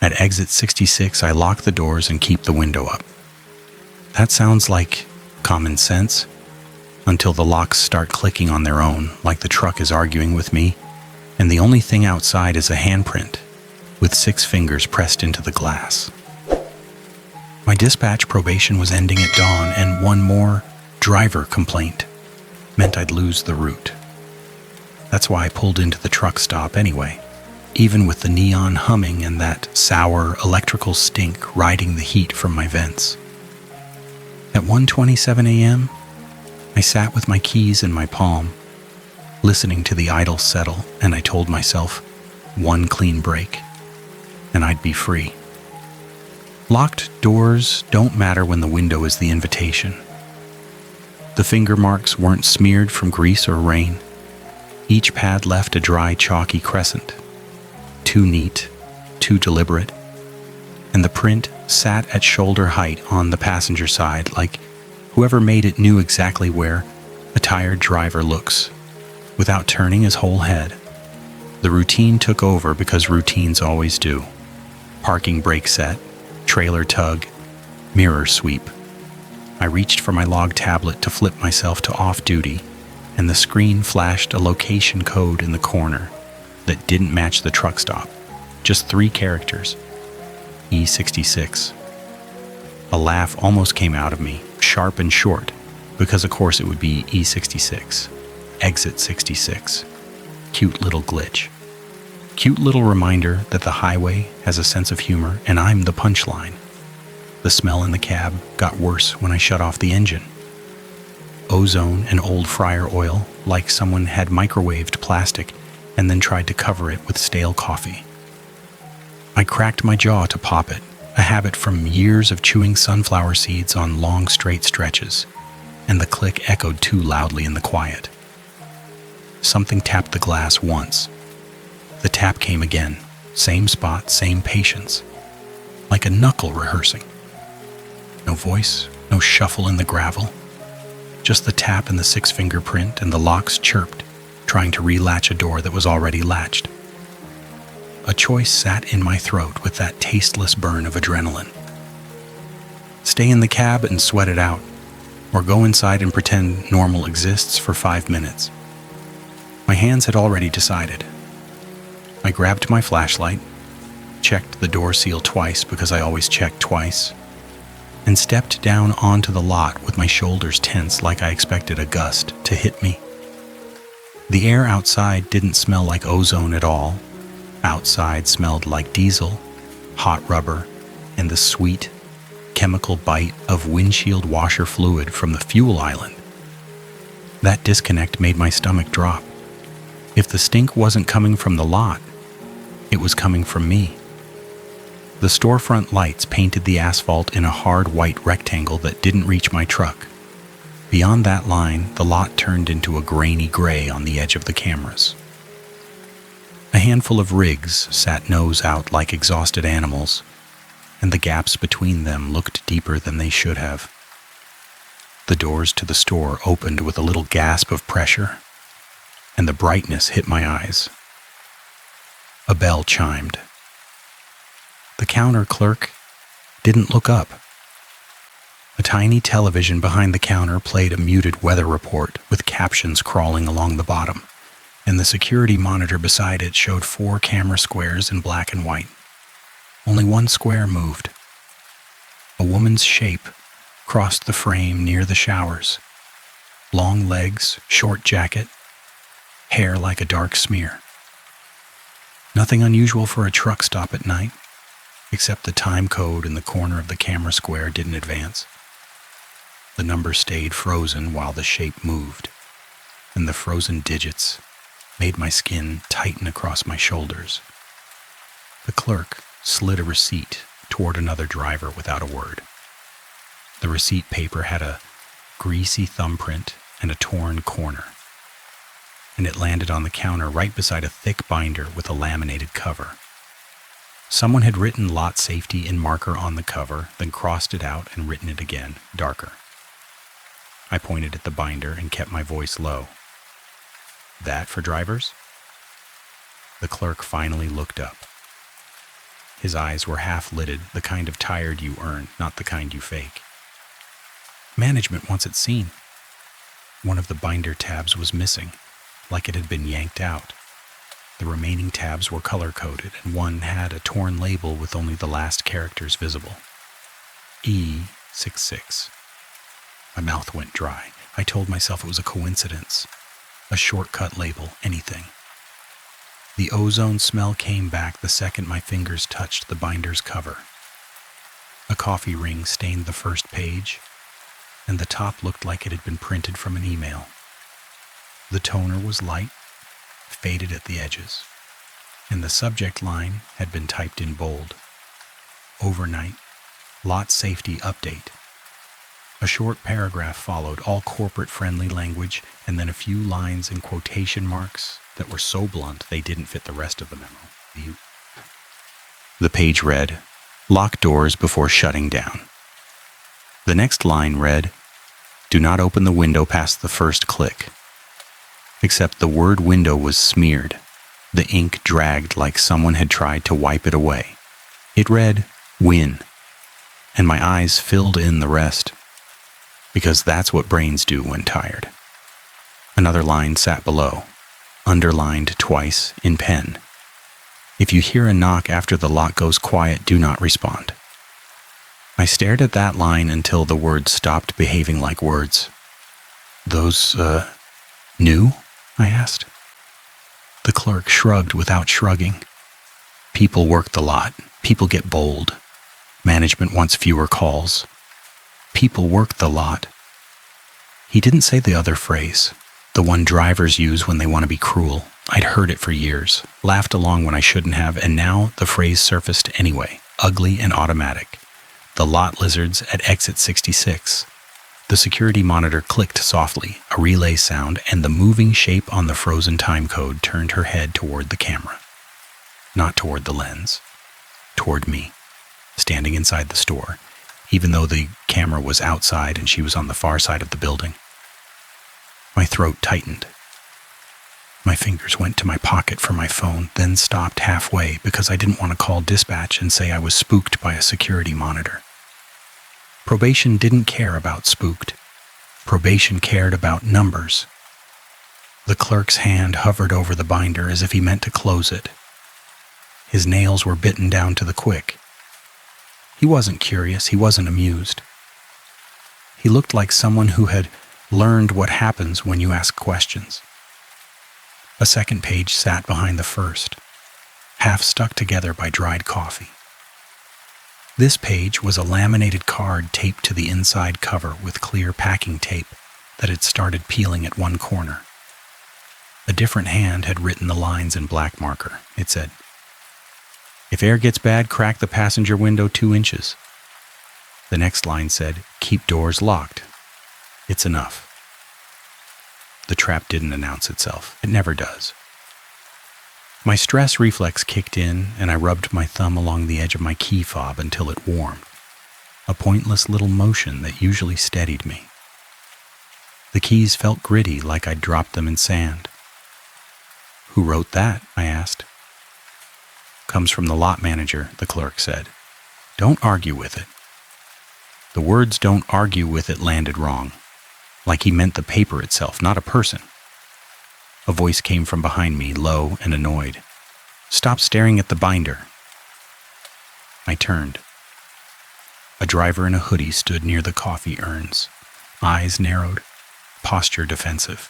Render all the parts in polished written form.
At exit 66, I lock the doors and keep the window up. That sounds like common sense, until the locks start clicking on their own, like the truck is arguing with me, and the only thing outside is a handprint, with 6 fingers pressed into the glass. My dispatch probation was ending at dawn, and one more driver complaint meant I'd lose the route. That's why I pulled into the truck stop anyway, even with the neon humming and that sour electrical stink riding the heat from my vents. At 1:27 a.m., I sat with my keys in my palm, listening to the idle settle, and I told myself, one clean break, and I'd be free. Locked doors don't matter when the window is the invitation. The finger marks weren't smeared from grease or rain. Each pad left a dry, chalky crescent. Too neat, too deliberate. And the print sat at shoulder height on the passenger side, like whoever made it knew exactly where a tired driver looks, without turning his whole head. The routine took over because routines always do. Parking brake set, trailer tug, mirror sweep. I reached for my log tablet to flip myself to off-duty, and the screen flashed a location code in the corner that didn't match the truck stop. Just 3 characters. E66. A laugh almost came out of me, sharp and short, because of course it would be E66. Exit 66. Cute little glitch. Cute little reminder that the highway has a sense of humor, and I'm the punchline. The smell in the cab got worse when I shut off the engine. Ozone and old fryer oil, like someone had microwaved plastic and then tried to cover it with stale coffee. I cracked my jaw to pop it, a habit from years of chewing sunflower seeds on long straight stretches, and the click echoed too loudly in the quiet. Something tapped the glass once. The tap came again, same spot, same patience, like a knuckle rehearsing. No voice, no shuffle in the gravel, just the tap and the 6-finger print, and the locks chirped, trying to relatch a door that was already latched. A choice sat in my throat with that tasteless burn of adrenaline. Stay in the cab and sweat it out, or go inside and pretend normal exists for 5 minutes. My hands had already decided. I grabbed my flashlight, checked the door seal twice because I always check twice, and stepped down onto the lot with my shoulders tense like I expected a gust to hit me. The air outside didn't smell like ozone at all. Outside smelled like diesel, hot rubber, and the sweet, chemical bite of windshield washer fluid from the fuel island. That disconnect made my stomach drop. If the stink wasn't coming from the lot, it was coming from me. The storefront lights painted the asphalt in a hard white rectangle that didn't reach my truck. Beyond that line, the lot turned into a grainy gray on the edge of the cameras. A handful of rigs sat nose out like exhausted animals, and the gaps between them looked deeper than they should have. The doors to the store opened with a little gasp of pressure, and the brightness hit my eyes. A bell chimed. The counter clerk didn't look up. A tiny television behind the counter played a muted weather report with captions crawling along the bottom, and the security monitor beside it showed 4 camera squares in black and white. Only one square moved. A woman's shape crossed the frame near the showers. Long legs, short jacket, hair like a dark smear. Nothing unusual for a truck stop at night, except the time code in the corner of the camera square didn't advance. The number stayed frozen while the shape moved, and the frozen digits made my skin tighten across my shoulders. The clerk slid a receipt toward another driver without a word. The receipt paper had a greasy thumbprint and a torn corner, and it landed on the counter right beside a thick binder with a laminated cover. Someone had written lot safety in marker on the cover, then crossed it out and written it again, darker. I pointed at the binder and kept my voice low. That for drivers? The clerk finally looked up. His eyes were half-lidded, the kind of tired you earn, not the kind you fake. Management wants it seen. One of the binder tabs was missing, like it had been yanked out. The remaining tabs were color-coded, and one had a torn label with only the last characters visible. E66. My mouth went dry. I told myself it was a coincidence. A shortcut label, anything. The ozone smell came back the second my fingers touched the binder's cover. A coffee ring stained the first page, and the top looked like it had been printed from an email. The toner was light, faded at the edges, and the subject line had been typed in bold. Overnight, lot safety update. A short paragraph followed, all corporate-friendly language, and then a few lines in quotation marks that were so blunt they didn't fit the rest of the memo. The page read, "Lock doors before shutting down." The next line read, "Do not open the window past the first click." Except the word window was smeared. The ink dragged like someone had tried to wipe it away. It read, "Win," and my eyes filled in the rest, because that's what brains do when tired. Another line sat below, underlined twice in pen. "If you hear a knock after the lock goes quiet, do not respond." I stared at that line until the words stopped behaving like words. "Those, new?" I asked. The clerk shrugged without shrugging. "People work the lot. People get bold. Management wants fewer calls. People work the lot." He didn't say the other phrase, the one drivers use when they want to be cruel. I'd heard it for years, laughed along when I shouldn't have, and now the phrase surfaced anyway, ugly and automatic. The lot lizards at exit 66. The security monitor clicked softly, a relay sound, and the moving shape on the frozen time code turned her head toward the camera. Not toward the lens. Toward me, standing inside the store, even though the camera was outside and she was on the far side of the building. My throat tightened. My fingers went to my pocket for my phone, then stopped halfway because I didn't want to call dispatch and say I was spooked by a security monitor. Probation didn't care about spooked. Probation cared about numbers. The clerk's hand hovered over the binder as if he meant to close it. His nails were bitten down to the quick. He wasn't curious, he wasn't amused. He looked like someone who had learned what happens when you ask questions. A second page sat behind the first, half stuck together by dried coffee. This page was a laminated card taped to the inside cover with clear packing tape that had started peeling at one corner. A different hand had written the lines in black marker. It said, "If air gets bad, crack the passenger window 2 inches. The next line said, "Keep doors locked. It's enough." The trap didn't announce itself. It never does. My stress reflex kicked in, and I rubbed my thumb along the edge of my key fob until it warmed, a pointless little motion that usually steadied me. The keys felt gritty, like I'd dropped them in sand. "Who wrote that?" I asked. "Comes from the lot manager," the clerk said. "Don't argue with it." The words "don't argue with it" landed wrong, like he meant the paper itself, not a person. A voice came from behind me, low and annoyed. "Stop staring at the binder." I turned. A driver in a hoodie stood near the coffee urns, eyes narrowed, posture defensive.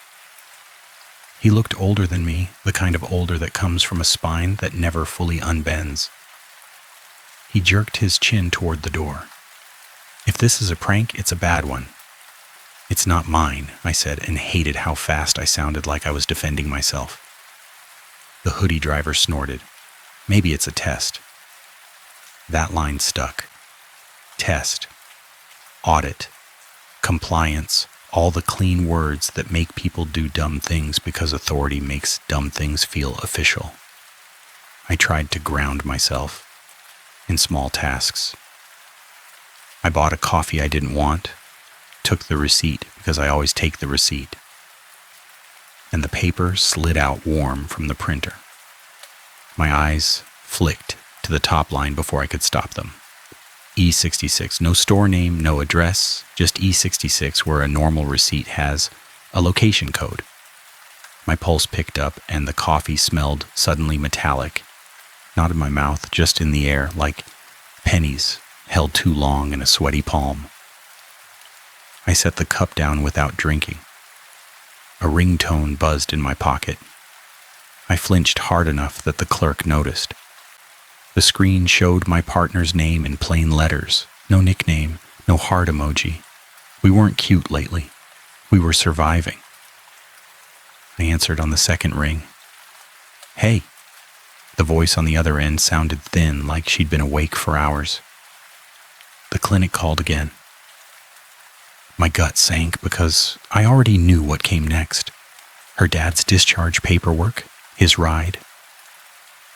He looked older than me, the kind of older that comes from a spine that never fully unbends. He jerked his chin toward the door. "If this is a prank, it's a bad one." "It's not mine," I said, and hated how fast I sounded like I was defending myself. The hoodie driver snorted. "Maybe it's a test." That line stuck. Test. Audit. Compliance. All the clean words that make people do dumb things because authority makes dumb things feel official. I tried to ground myself in small tasks. I bought a coffee I didn't want, took the receipt because I always take the receipt, and the paper slid out warm from the printer. My eyes flicked to the top line before I could stop them. E66, no store name, no address, just E66 where a normal receipt has a location code. My pulse picked up and the coffee smelled suddenly metallic, not in my mouth, just in the air, like pennies held too long in a sweaty palm. I set the cup down without drinking. A ringtone buzzed in my pocket. I flinched hard enough that the clerk noticed. The screen showed my partner's name in plain letters. No nickname, no heart emoji. We weren't cute lately. We were surviving. I answered on the second ring. "Hey." The voice on the other end sounded thin, like she'd been awake for hours. The clinic called again. My gut sank because I already knew what came next. Her dad's discharge paperwork, his ride.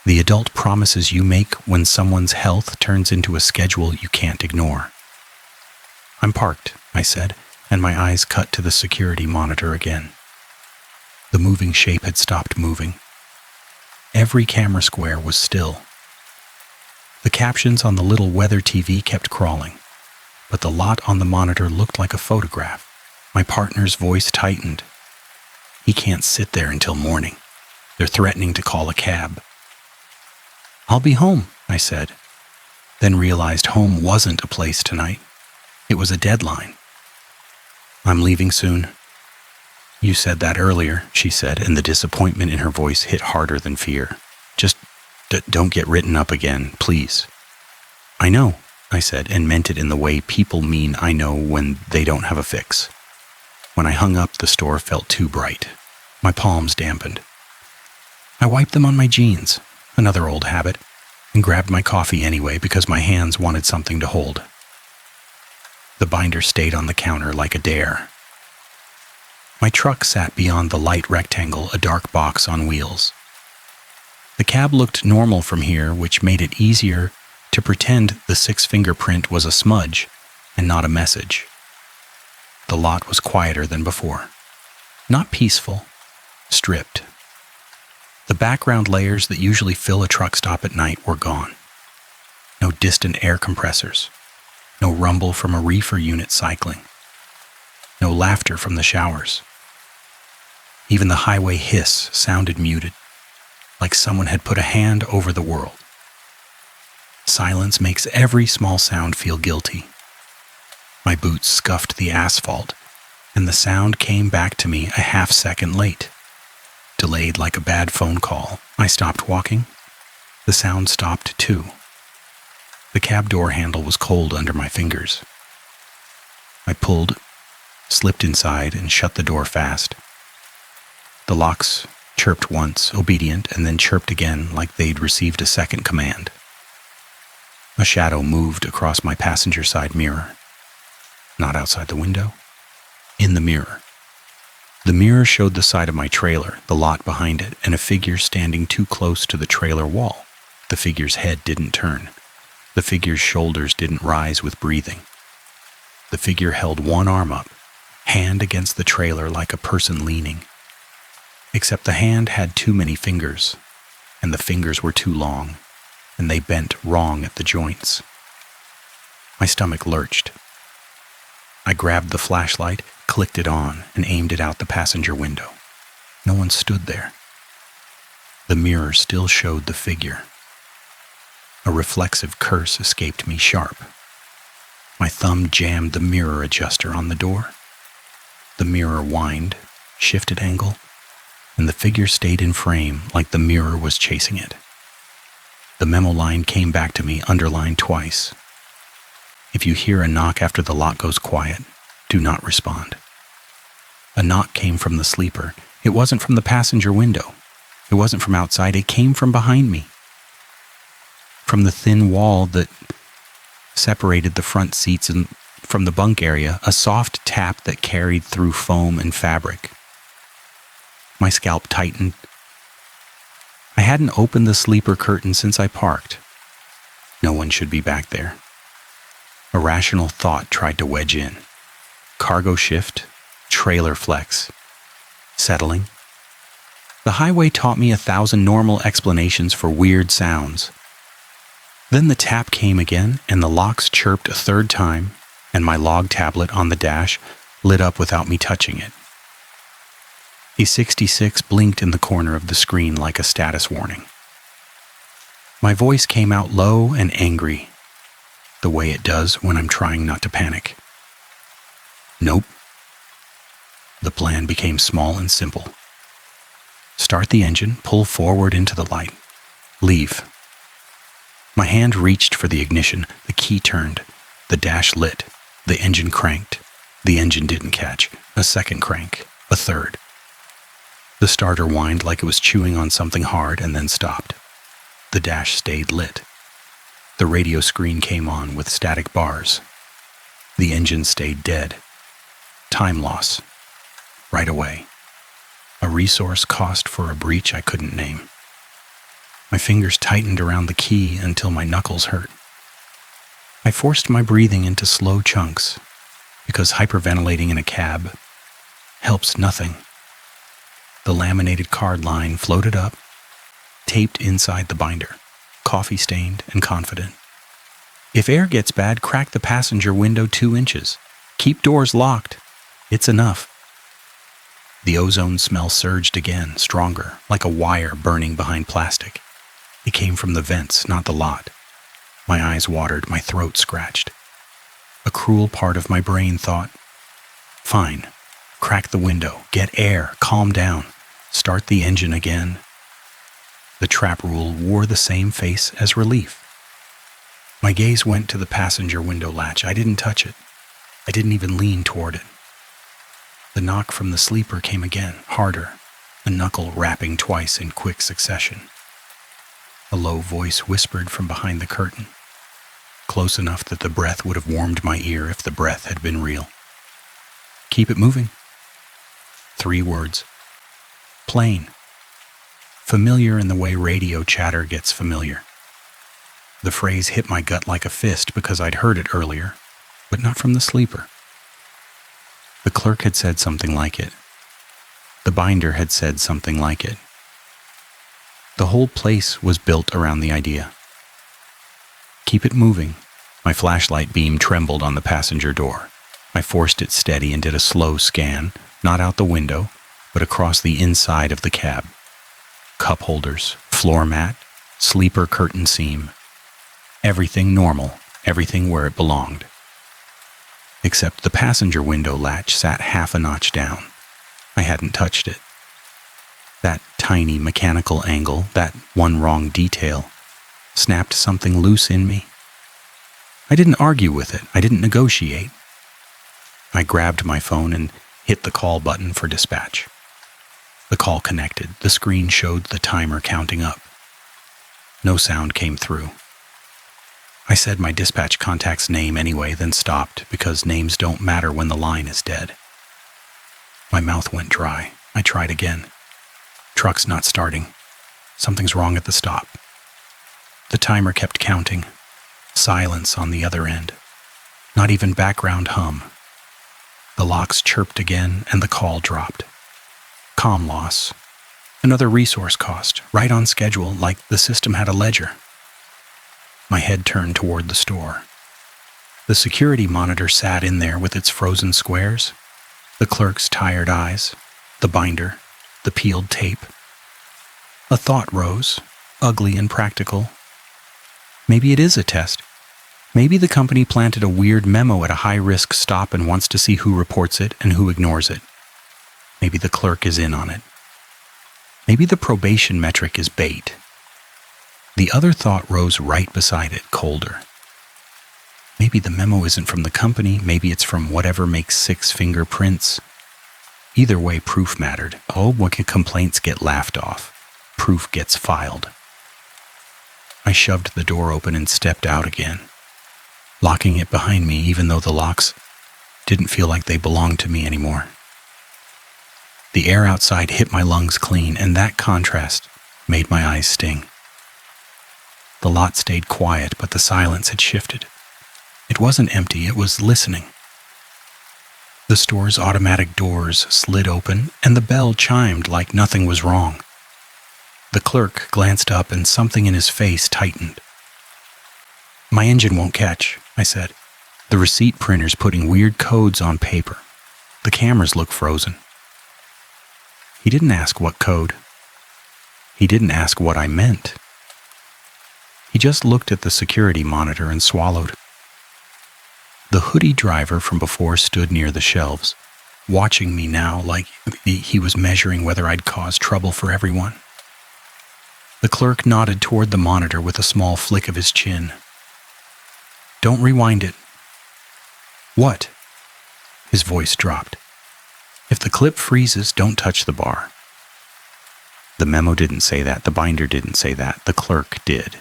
The adult promises you make when someone's health turns into a schedule you can't ignore. "I'm parked," I said, and my eyes cut to the security monitor again. The moving shape had stopped moving. Every camera square was still. The captions on the little weather TV kept crawling, but the lot on the monitor looked like a photograph. My partner's voice tightened. "He can't sit there until morning. They're threatening to call a cab." "I'll be home," I said, then realized home wasn't a place tonight. It was a deadline. "I'm leaving soon." "You said that earlier," she said, and the disappointment in her voice hit harder than fear. "Just don't get written up again, please." "I know," I said, and meant it in the way people mean I know when they don't have a fix. When I hung up, the store felt too bright. My palms dampened. I wiped them on my jeans, another old habit, and grabbed my coffee anyway because my hands wanted something to hold. The binder stayed on the counter like a dare. My truck sat beyond the light rectangle, a dark box on wheels. The cab looked normal from here, which made it easier to pretend the 6-finger print was a smudge and not a message. The lot was quieter than before. Not peaceful, stripped. The background layers that usually fill a truck stop at night were gone. No distant air compressors. No rumble from a reefer unit cycling. No laughter from the showers. Even the highway hiss sounded muted, like someone had put a hand over the world. Silence makes every small sound feel guilty. My boots scuffed the asphalt, and the sound came back to me a half-second late. Delayed like a bad phone call. I stopped walking. The sound stopped too. The cab door handle was cold under my fingers. I pulled, slipped inside, and shut the door fast. The locks chirped once, obedient, and then chirped again like they'd received a second command. A shadow moved across my passenger side mirror. Not outside the window. In the mirror. The mirror showed the side of my trailer, the lot behind it, and a figure standing too close to the trailer wall. The figure's head didn't turn. The figure's shoulders didn't rise with breathing. The figure held one arm up, hand against the trailer like a person leaning. Except the hand had too many fingers, and the fingers were too long, and they bent wrong at the joints. My stomach lurched. I grabbed the flashlight, clicked it on, and aimed it out the passenger window. No one stood there. The mirror still showed the figure. A reflexive curse escaped me sharp. My thumb jammed the mirror adjuster on the door. The mirror whined, shifted angle, and the figure stayed in frame like the mirror was chasing it. The memo line came back to me, underlined twice. If you hear a knock after the lot goes quiet, do not respond. A knock came from the sleeper. It wasn't from the passenger window. It wasn't from outside. It came from behind me. From the thin wall that separated the front seats and from the bunk area, a soft tap that carried through foam and fabric. My scalp tightened. I hadn't opened the sleeper curtain since I parked. No one should be back there. A rational thought tried to wedge in. Cargo shift, trailer flex, settling. The highway taught me 1,000 normal explanations for weird sounds. Then the tap came again, and the locks chirped a third time, and my log tablet on the dash lit up without me touching it. A 66 blinked in the corner of the screen like a status warning. My voice came out low and angry, the way it does when I'm trying not to panic. Nope. The plan became small and simple. Start the engine, pull forward into the light. Leave. My hand reached for the ignition, the key turned, the dash lit, the engine cranked. The engine didn't catch. A second crank, a third. The starter whined like it was chewing on something hard and then stopped. The dash stayed lit. The radio screen came on with static bars. The engine stayed dead. Time loss. Right away. A resource cost for a breach I couldn't name. My fingers tightened around the key until my knuckles hurt. I forced my breathing into slow chunks, because hyperventilating in a cab helps nothing. The laminated card line floated up, taped inside the binder, coffee-stained and confident. If air gets bad, crack the passenger window 2 inches. Keep doors locked. It's enough. The ozone smell surged again, stronger, like a wire burning behind plastic. It came from the vents, not the lot. My eyes watered, my throat scratched. A cruel part of my brain thought, fine, crack the window, get air, calm down, start the engine again. The trap rule wore the same face as relief. My gaze went to the passenger window latch. I didn't touch it. I didn't even lean toward it. The knock from the sleeper came again, harder, a knuckle rapping twice in quick succession. A low voice whispered from behind the curtain, close enough that the breath would have warmed my ear if the breath had been real. Keep it moving. 3 words. Plain. Familiar in the way radio chatter gets familiar. The phrase hit my gut like a fist because I'd heard it earlier, but not from the sleeper. The clerk had said something like it. The binder had said something like it. The whole place was built around the idea. Keep it moving. My flashlight beam trembled on the passenger door. I forced it steady and did a slow scan, not out the window, but across the inside of the cab. Cup holders, floor mat, sleeper curtain seam. Everything normal, everything where it belonged. Except the passenger window latch sat half a notch down. I hadn't touched it. That tiny mechanical angle, that one wrong detail, snapped something loose in me. I didn't argue with it. I didn't negotiate. I grabbed my phone and hit the call button for dispatch. The call connected. The screen showed the timer counting up. No sound came through. I said my dispatch contact's name anyway, then stopped because names don't matter when the line is dead. My mouth went dry. I tried again. Truck's not starting. Something's wrong at the stop. The timer kept counting. Silence on the other end. Not even background hum. The locks chirped again and the call dropped. Comm loss. Another resource cost, right on schedule, like the system had a ledger. My head turned toward the store. The security monitor sat in there with its frozen squares, the clerk's tired eyes, the binder, the peeled tape. A thought rose, ugly and practical. Maybe it is a test. Maybe the company planted a weird memo at a high-risk stop and wants to see who reports it and who ignores it. Maybe the clerk is in on it. Maybe the probation metric is bait. The other thought rose right beside it, colder. Maybe the memo isn't from the company, maybe it's from whatever makes 6 fingerprints. Either way, proof mattered. Oh, when complaints get laughed off, proof gets filed. I shoved the door open and stepped out again, locking it behind me even though the locks didn't feel like they belonged to me anymore. The air outside hit my lungs clean, and that contrast made my eyes sting. The lot stayed quiet, but the silence had shifted. It wasn't empty, it was listening. The store's automatic doors slid open, and the bell chimed like nothing was wrong. The clerk glanced up, and something in his face tightened. My engine won't catch, I said. The receipt printer's putting weird codes on paper. The cameras look frozen. He didn't ask what code. He didn't ask what I meant. He just looked at the security monitor and swallowed. The hoodie driver from before stood near the shelves, watching me now like he was measuring whether I'd cause trouble for everyone. The clerk nodded toward the monitor with a small flick of his chin. Don't rewind it. What? His voice dropped. If the clip freezes, don't touch the bar. The memo didn't say that. The binder didn't say that. The clerk did.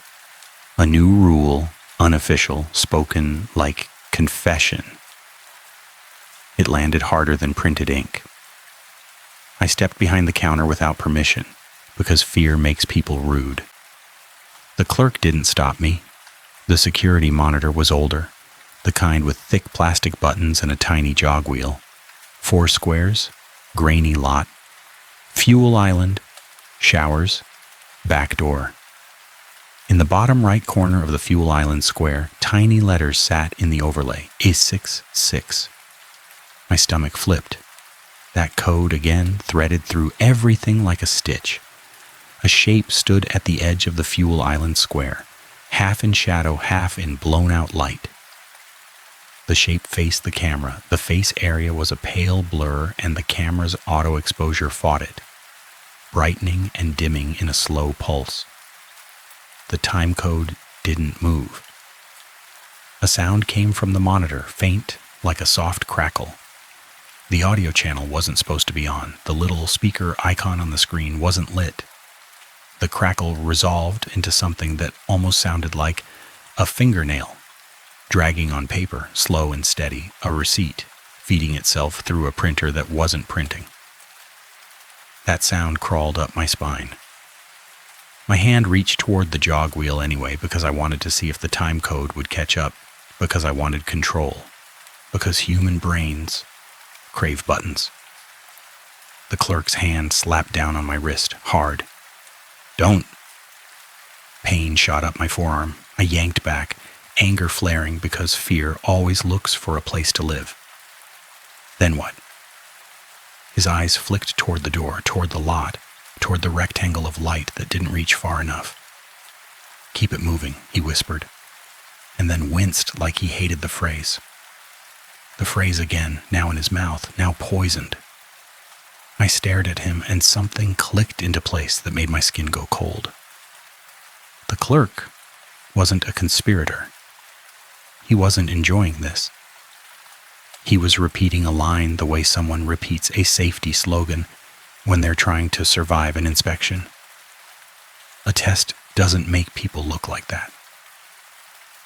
A new rule, unofficial, spoken like confession. It landed harder than printed ink. I stepped behind the counter without permission, because fear makes people rude. The clerk didn't stop me. The security monitor was older, the kind with thick plastic buttons and a tiny jog wheel. 4 squares, grainy lot, fuel island, showers, back door. In the bottom right corner of the fuel island square, tiny letters sat in the overlay, A66. My stomach flipped. That code again threaded through everything like a stitch. A shape stood at the edge of the fuel island square, half in shadow, half in blown-out light. The shape faced the camera. The face area was a pale blur, and the camera's auto exposure fought it, brightening and dimming in a slow pulse. The time code didn't move. A sound came from the monitor, faint, like a soft crackle. The audio channel wasn't supposed to be on. The little speaker icon on the screen wasn't lit. The crackle resolved into something that almost sounded like a fingernail, dragging on paper, slow and steady, a receipt, feeding itself through a printer that wasn't printing. That sound crawled up my spine. My hand reached toward the jog wheel anyway, because I wanted to see if the time code would catch up, because I wanted control, because human brains crave buttons. The clerk's hand slapped down on my wrist, hard. Don't. Pain shot up my forearm. I yanked back, anger flaring because fear always looks for a place to live. Then what? His eyes flicked toward the door, toward the lot, toward the rectangle of light that didn't reach far enough. Keep it moving, he whispered, and then winced like he hated the phrase. The phrase again, now in his mouth, now poisoned. I stared at him, and something clicked into place that made my skin go cold. The clerk wasn't a conspirator. He wasn't enjoying this. He was repeating a line the way someone repeats a safety slogan when they're trying to survive an inspection. A test doesn't make people look like that.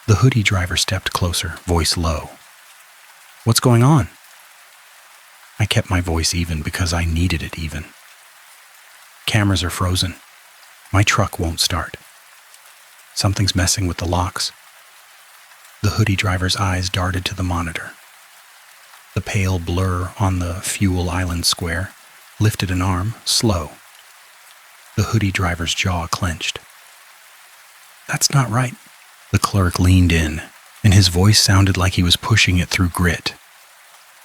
The hoodie driver stepped closer, voice low. What's going on? I kept my voice even because I needed it even. Cameras are frozen. My truck won't start. Something's messing with the locks. The hoodie driver's eyes darted to the monitor. The pale blur on the fuel island square lifted an arm, slow. The hoodie driver's jaw clenched. That's not right. The clerk leaned in, and his voice sounded like he was pushing it through grit.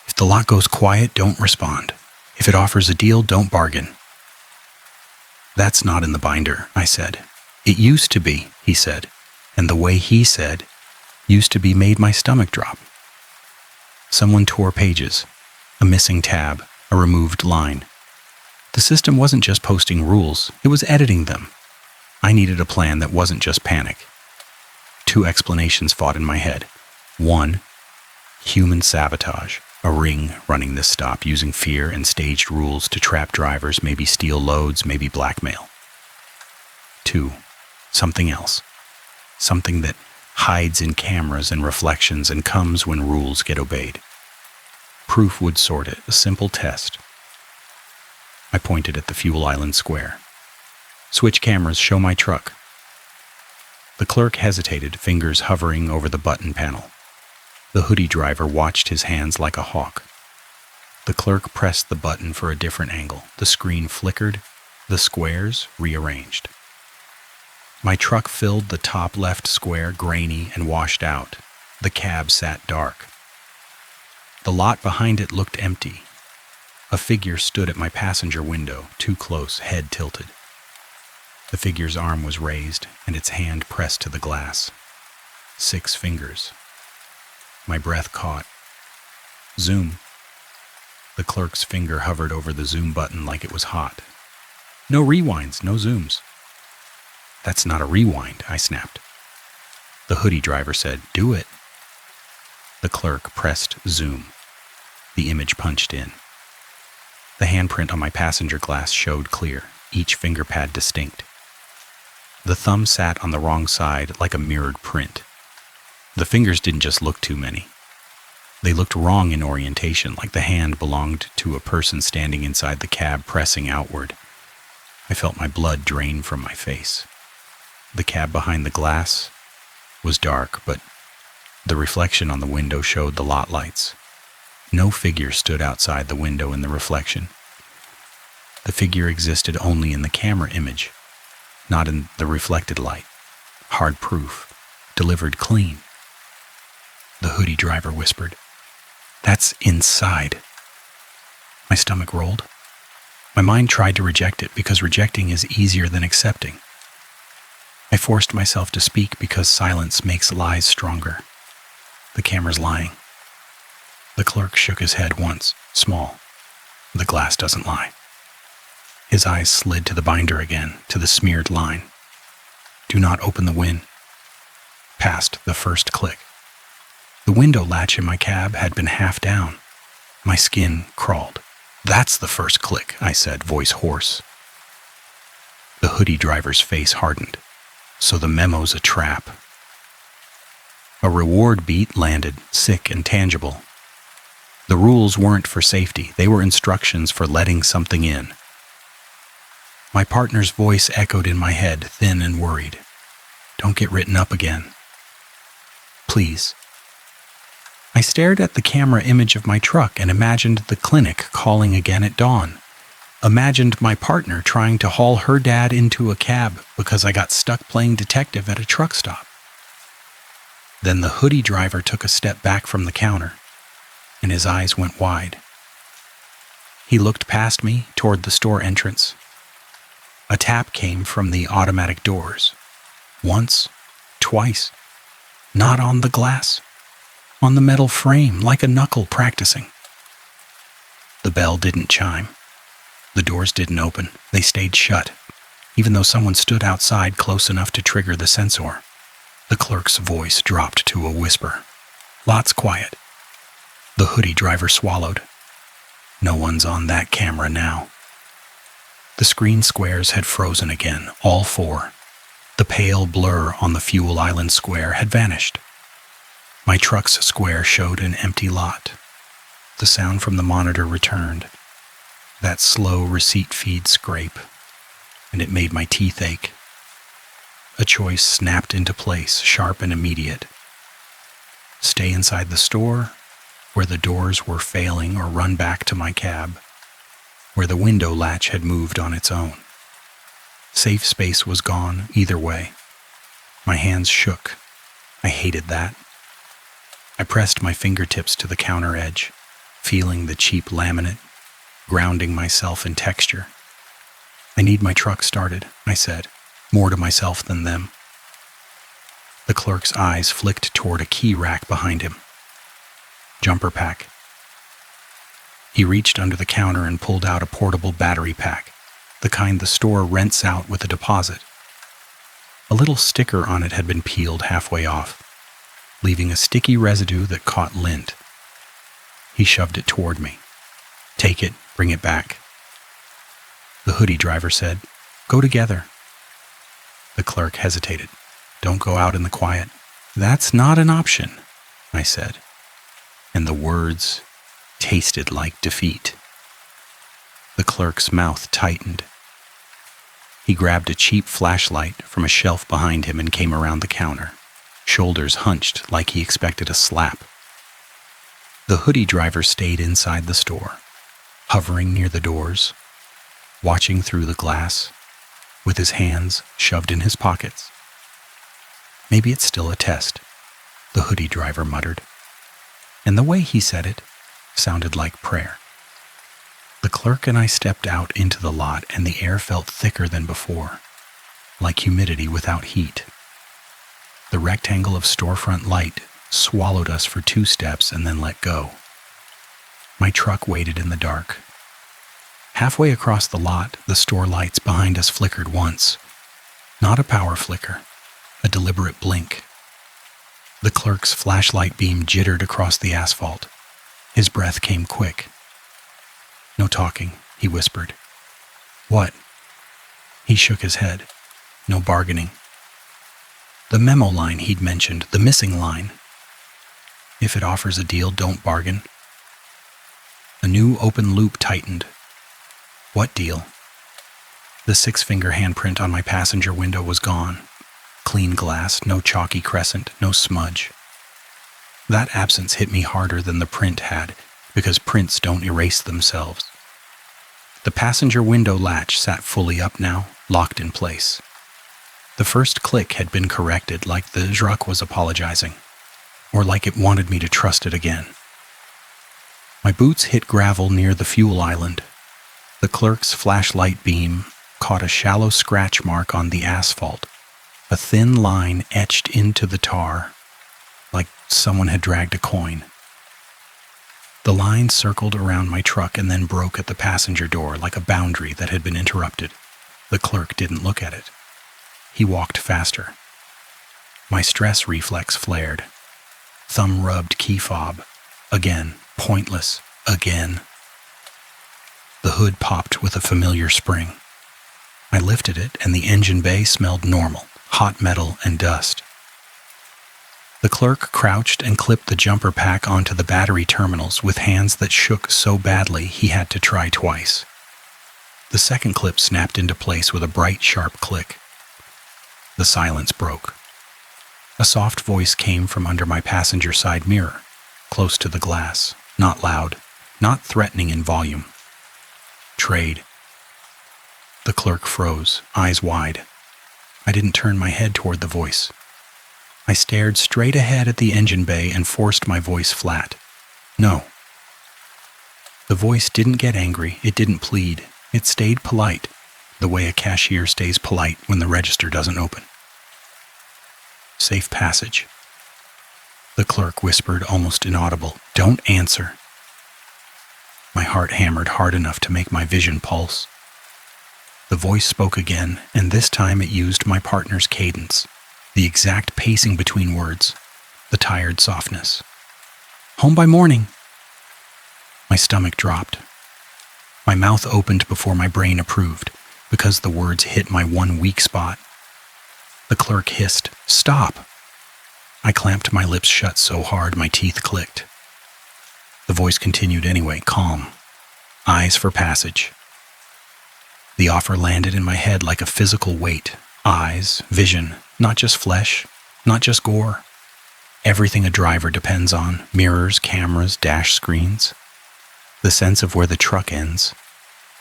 If the lock goes quiet, don't respond. If it offers a deal, don't bargain. That's not in the binder, I said. It used to be, he said, and the way he said used to be made my stomach drop. Someone tore pages, a missing tab, a removed line. The system wasn't just posting rules, it was editing them. I needed a plan that wasn't just panic. 2 explanations fought in my head. 1, human sabotage, a ring running this stop using fear and staged rules to trap drivers, maybe steal loads, maybe blackmail. 2, something else. Something that hides in cameras and reflections and comes when rules get obeyed. Proof would sort it, a simple test. I pointed at the fuel island square. Switch cameras, show my truck. The clerk hesitated, fingers hovering over the button panel. The hoodie driver watched his hands like a hawk. The clerk pressed the button for a different angle. The screen flickered, the squares rearranged. My truck filled the top left square, grainy and washed out. The cab sat dark. The lot behind it looked empty. A figure stood at my passenger window, too close, head tilted. The figure's arm was raised, and its hand pressed to the glass. 6 fingers. My breath caught. Zoom. The clerk's finger hovered over the zoom button like it was hot. No rewinds, no zooms. That's not a rewind, I snapped. The hoodie driver said, do it. The clerk pressed zoom. The image punched in. The handprint on my passenger glass showed clear, each finger pad distinct. The thumb sat on the wrong side like a mirrored print. The fingers didn't just look too many. They looked wrong in orientation, like the hand belonged to a person standing inside the cab pressing outward. I felt my blood drain from my face. The cab behind the glass was dark, but the reflection on the window showed the lot lights. No figure stood outside the window in the reflection. The figure existed only in the camera image, not in the reflected light. Hard proof, delivered clean. The hoodie driver whispered, "That's inside." My stomach rolled. My mind tried to reject it because rejecting is easier than accepting. I forced myself to speak because silence makes lies stronger. The camera's lying. The clerk shook his head once, small. The glass doesn't lie. His eyes slid to the binder again, to the smeared line. Do not open the win. Past the first click. The window latch in my cab had been half down. My skin crawled. "That's the first click," I said, voice hoarse. The hoodie driver's face hardened. So the memo's a trap. A reward beat landed, sick and tangible. The rules weren't for safety, they were instructions for letting something in. My partner's voice echoed in my head, thin and worried. "Don't get written up again. Please." I stared at the camera image of my truck and imagined the clinic calling again at dawn. Imagined my partner trying to haul her dad into a cab because I got stuck playing detective at a truck stop. Then the hoodie driver took a step back from the counter, and his eyes went wide. He looked past me toward the store entrance. A tap came from the automatic doors. Once, twice. Not on the glass. On the metal frame, like a knuckle practicing. The bell didn't chime. The doors didn't open. They stayed shut, even though someone stood outside close enough to trigger the sensor. The clerk's voice dropped to a whisper. "Lots quiet." The hoodie driver swallowed. No one's on that camera now. The screen squares had frozen again, all 4. The pale blur on the fuel island square had vanished. My truck's square showed an empty lot. The sound from the monitor returned. That slow receipt feed scrape, and it made my teeth ache. A choice snapped into place, sharp and immediate. Stay inside the store, where the doors were failing, or run back to my cab, where the window latch had moved on its own. Safe space was gone either way. My hands shook. I hated that. I pressed my fingertips to the counter edge, feeling the cheap laminate, grounding myself in texture. "I need my truck started," I said, more to myself than them. The clerk's eyes flicked toward a key rack behind him. "Jumper pack." He reached under the counter and pulled out a portable battery pack, the kind the store rents out with a deposit. A little sticker on it had been peeled halfway off, leaving a sticky residue that caught lint. He shoved it toward me. "Take it, bring it back." The hoodie driver said, "Go together." The clerk hesitated. "Don't go out in the quiet." "That's not an option," I said, and the words tasted like defeat. The clerk's mouth tightened. He grabbed a cheap flashlight from a shelf behind him and came around the counter, shoulders hunched like he expected a slap. The hoodie driver stayed inside the store, hovering near the doors, watching through the glass, with his hands shoved in his pockets. "Maybe it's still a test," the hoodie driver muttered, and the way he said it sounded like prayer. The clerk and I stepped out into the lot, and the air felt thicker than before, like humidity without heat. The rectangle of storefront light swallowed us for 2 steps and then let go. My truck waited in the dark. Halfway across the lot, the store lights behind us flickered once. Not a power flicker, a deliberate blink. The clerk's flashlight beam jittered across the asphalt. His breath came quick. "No talking," he whispered. "What?" He shook his head. "No bargaining." The memo line he'd mentioned, the missing line. "If it offers a deal, don't bargain." A new open loop tightened. "What deal?" The 6-finger handprint on my passenger window was gone. Clean glass, no chalky crescent, no smudge. That absence hit me harder than the print had, because prints don't erase themselves. The passenger window latch sat fully up now, locked in place. The first click had been corrected, like the truck was apologizing, or like it wanted me to trust it again. My boots hit gravel near the fuel island. The clerk's flashlight beam caught a shallow scratch mark on the asphalt, a thin line etched into the tar, like someone had dragged a coin. The line circled around my truck and then broke at the passenger door like a boundary that had been interrupted. The clerk didn't look at it. He walked faster. My stress reflex flared. Thumb rubbed key fob. Again, pointless, again. The hood popped with a familiar spring. I lifted it, and the engine bay smelled normal, hot metal and dust. The clerk crouched and clipped the jumper pack onto the battery terminals with hands that shook so badly he had to try twice. The second clip snapped into place with a bright, sharp click. The silence broke. A soft voice came from under my passenger side mirror, close to the glass, not loud, not threatening in volume. "Trade." The clerk froze, eyes wide. I didn't turn my head toward the voice. I stared straight ahead at the engine bay and forced my voice flat. "No." The voice didn't get angry, it didn't plead, it stayed polite, the way a cashier stays polite when the register doesn't open. "Safe passage." The clerk whispered, almost inaudible, "Don't answer." My heart hammered hard enough to make my vision pulse. The voice spoke again, and this time it used my partner's cadence, the exact pacing between words, the tired softness. "Home by morning." My stomach dropped. My mouth opened before my brain approved, because the words hit my one weak spot. The clerk hissed, "Stop." I clamped my lips shut so hard my teeth clicked. The voice continued anyway, calm. "Eyes for passage." The offer landed in my head like a physical weight. Eyes, vision, not just flesh, not just gore. Everything a driver depends on, mirrors, cameras, dash screens. The sense of where the truck ends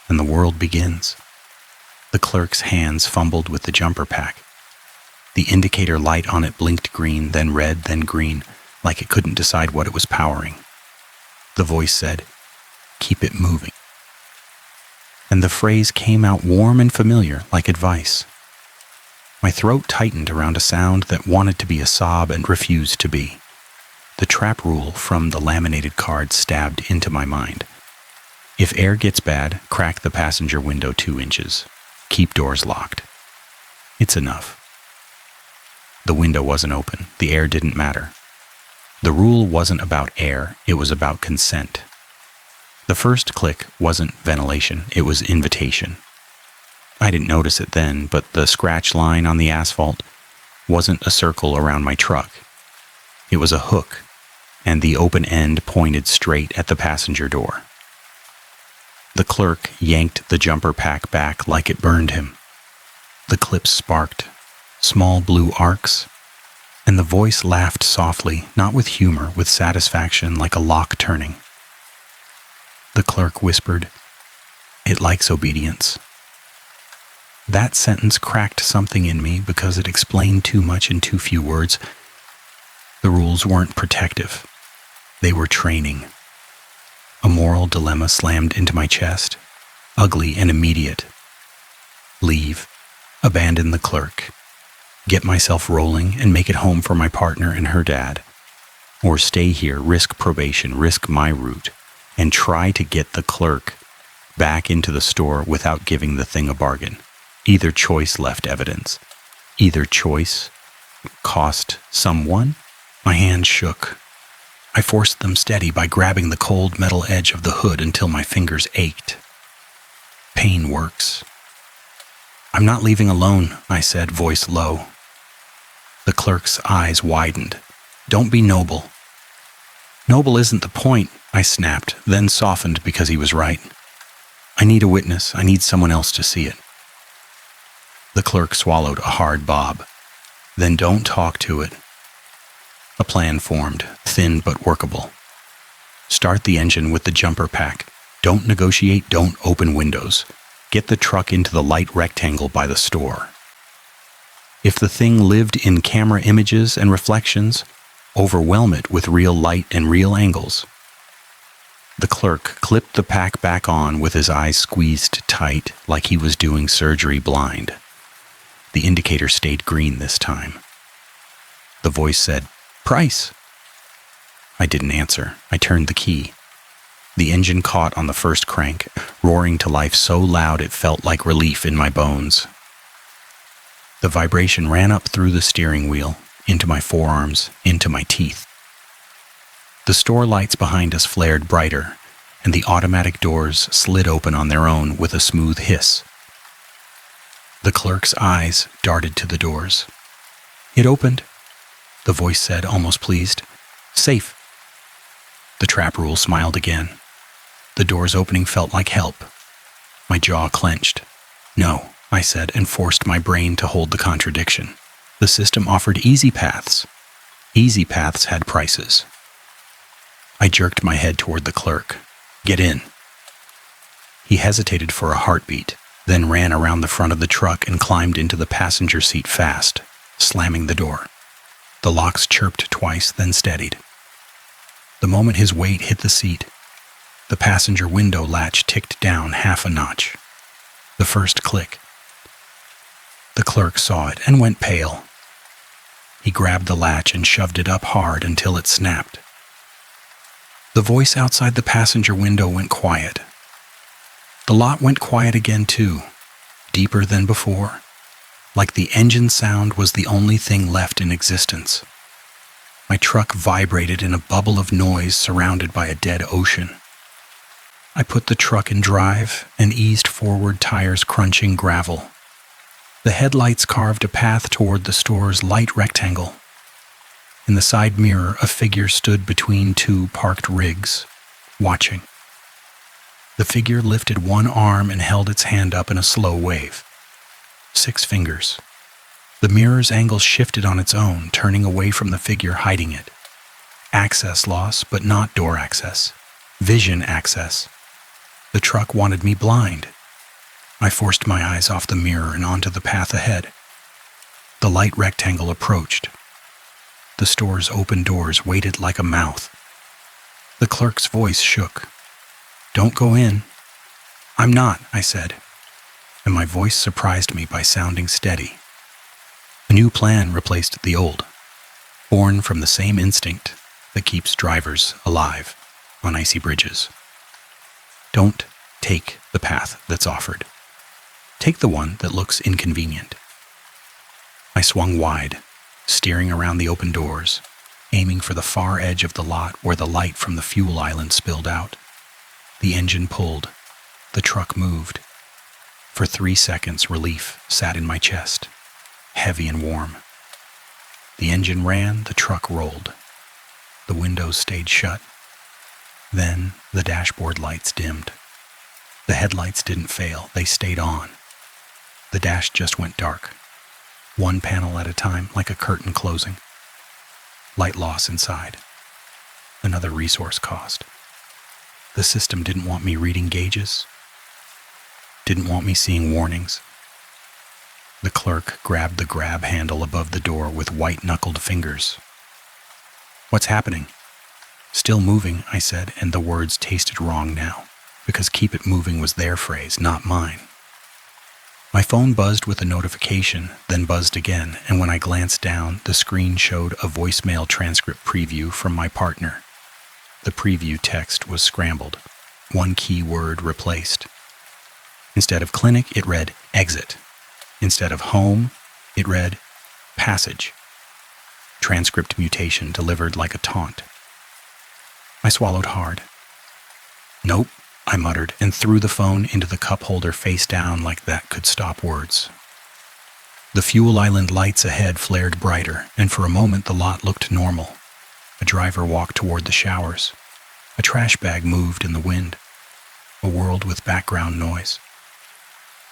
and the world begins. The clerk's hands fumbled with the jumper pack. The indicator light on it blinked green, then red, then green, like it couldn't decide what it was powering. The voice said, "Keep it moving." And the phrase came out warm and familiar, like advice. My throat tightened around a sound that wanted to be a sob and refused to be. The trap rule from the laminated card stabbed into my mind. If air gets bad, crack the passenger window 2 inches. Keep doors locked. It's enough. The window wasn't open. The air didn't matter. The rule wasn't about air, it was about consent. The first click wasn't ventilation, it was invitation. I didn't notice it then, but the scratch line on the asphalt wasn't a circle around my truck. It was a hook, and the open end pointed straight at the passenger door. The clerk yanked the jumper pack back like it burned him. The clips sparked, small blue arcs, and the voice laughed softly, not with humor, with satisfaction, like a lock turning. The clerk whispered, "It likes obedience." That sentence cracked something in me because it explained too much in too few words. The rules weren't protective. They were training. A moral dilemma slammed into my chest, ugly and immediate. Leave, abandon the clerk, get myself rolling and make it home for my partner and her dad. Or stay here, risk probation, risk my route, and try to get the clerk back into the store without giving the thing a bargain. Either choice left evidence. Either choice cost someone. My hands shook. I forced them steady by grabbing the cold metal edge of the hood until my fingers ached. Pain works. "I'm not leaving alone," I said, voice low. The clerk's eyes widened. "Don't be noble." "Noble isn't the point," I snapped, then softened because he was right. "I need a witness. I need someone else to see it." The clerk swallowed a hard bob. "Then don't talk to it." A plan formed, thin but workable. Start the engine with the jumper pack. Don't negotiate, don't open windows. Get the truck into the light rectangle by the store. If the thing lived in camera images and reflections, overwhelm it with real light and real angles. The clerk clipped the pack back on with his eyes squeezed tight like he was doing surgery blind. The indicator stayed green this time. The voice said, "Price." I didn't answer. I turned the key. The engine caught on the first crank, roaring to life so loud it felt like relief in my bones. The vibration ran up through the steering wheel, into my forearms, into my teeth. The store lights behind us flared brighter, and the automatic doors slid open on their own with a smooth hiss. The clerk's eyes darted to the doors. "It opened," the voice said, almost pleased. "Safe." The trap rule smiled again. The door's opening felt like help. My jaw clenched. "No," I said, and forced my brain to hold the contradiction. The system offered easy paths. Easy paths had prices. I jerked my head toward the clerk. "Get in." He hesitated for a heartbeat, then ran around the front of the truck and climbed into the passenger seat fast, slamming the door. The locks chirped twice, then steadied. The moment his weight hit the seat, the passenger window latch ticked down half a notch. The first click. The clerk saw it and went pale. He grabbed the latch and shoved it up hard until it snapped. The voice outside the passenger window went quiet. The lot went quiet again too, deeper than before, like the engine sound was the only thing left in existence. My truck vibrated in a bubble of noise surrounded by a dead ocean. I put the truck in drive and eased forward, tires crunching gravel. The headlights carved a path toward the store's light rectangle. In the side mirror, a figure stood between two parked rigs, watching. The figure lifted one arm and held its hand up in a slow wave. 6 fingers. The mirror's angle shifted on its own, turning away from the figure, hiding it. Access loss, but not door access. Vision access. The truck wanted me blind. I forced my eyes off the mirror and onto the path ahead. The light rectangle approached. The store's open doors waited like a mouth. The clerk's voice shook. "Don't go in." "I'm not," I said, and my voice surprised me by sounding steady. A new plan replaced the old, born from the same instinct that keeps drivers alive on icy bridges. Don't take the path that's offered. Take the one that looks inconvenient. I swung wide, steering around the open doors, aiming for the far edge of the lot where the light from the fuel island spilled out. The engine pulled. The truck moved. For 3 seconds, relief sat in my chest, heavy and warm. The engine ran, the truck rolled. The windows stayed shut. Then the dashboard lights dimmed. The headlights didn't fail, they stayed on. The dash just went dark, one panel at a time, like a curtain closing. Light loss inside. Another resource cost. The system didn't want me reading gauges, didn't want me seeing warnings. The clerk grabbed the grab handle above the door with white-knuckled fingers. "What's happening?" "Still moving," I said, and the words tasted wrong now, because "keep it moving" was their phrase, not mine. My phone buzzed with a notification, then buzzed again, and when I glanced down, the screen showed a voicemail transcript preview from my partner. The preview text was scrambled, one key word replaced. Instead of clinic, it read exit. Instead of home, it read passage. Transcript mutation delivered like a taunt. I swallowed hard. "Nope," I muttered, and threw the phone into the cup holder face down like that could stop words. The fuel island lights ahead flared brighter, and for a moment the lot looked normal. A driver walked toward the showers. A trash bag moved in the wind. A world with background noise.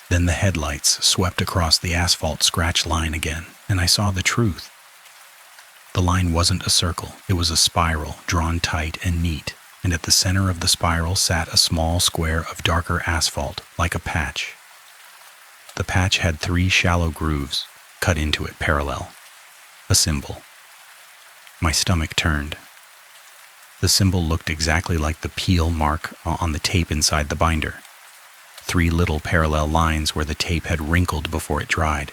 Then the headlights swept across the asphalt scratch line again, and I saw the truth. The line wasn't a circle, it was a spiral, drawn tight and neat, and at the center of the spiral sat a small square of darker asphalt, like a patch. The patch had 3 shallow grooves, cut into it parallel. A symbol. My stomach turned. The symbol looked exactly like the peel mark on the tape inside the binder. 3 little parallel lines where the tape had wrinkled before it dried.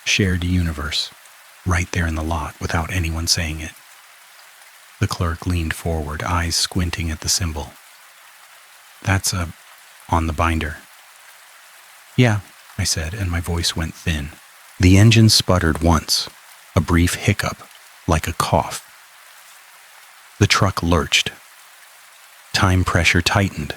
Shared universe, right there in the lot without anyone saying it. The clerk leaned forward, eyes squinting at the symbol. "That's on the binder." "Yeah," I said, and my voice went thin. The engine sputtered once, a brief hiccup, like a cough. The truck lurched. Time pressure tightened.